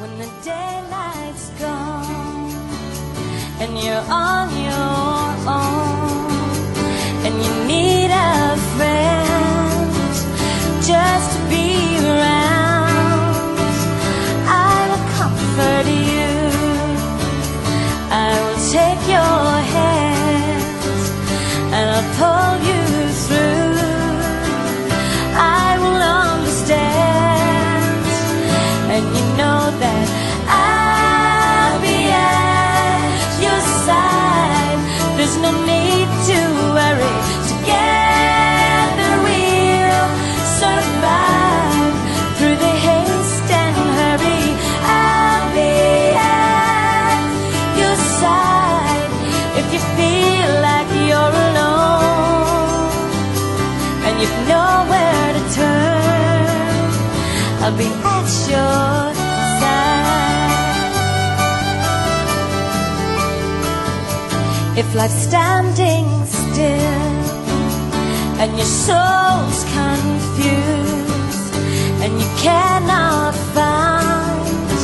when the daylight's gone and you're on your own and you need a friend just to be around, I will comfort you, I will take your hand and I'll pull you through. I will understand, and you know that I'll be at your side. There's no need to worry. Together we'll survive through the haste and hurry. I'll be at your side if you feel like you're alone and you've nowhere to turn. I'll be at your side. If life's standing still and your soul's confused and you cannot find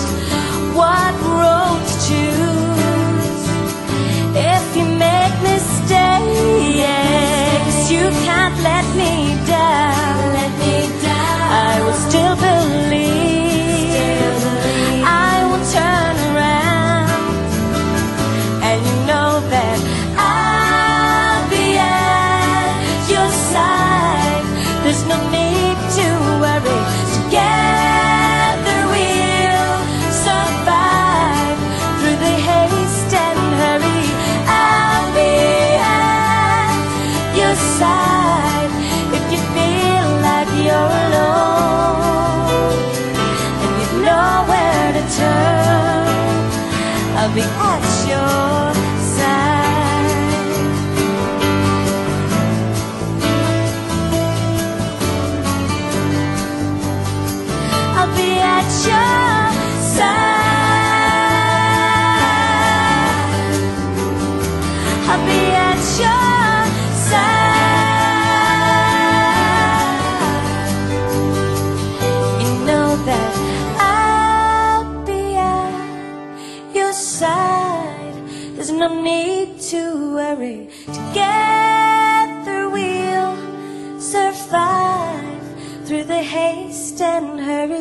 what road to choose, if you make mistakes, you can't let me down. I will still believe, I will turn around, and you know that I'll be at your side. There's no need to worry. Together we'll survive through the haste and hurry. I'll be at your side if you feel like you're alone and you've nowhere to turn. I'll be at your side. I'll be at your side. I'll be at your side. You know that I'll be at your side. There's no need to worry. Together we'll survive through the haste and hurry.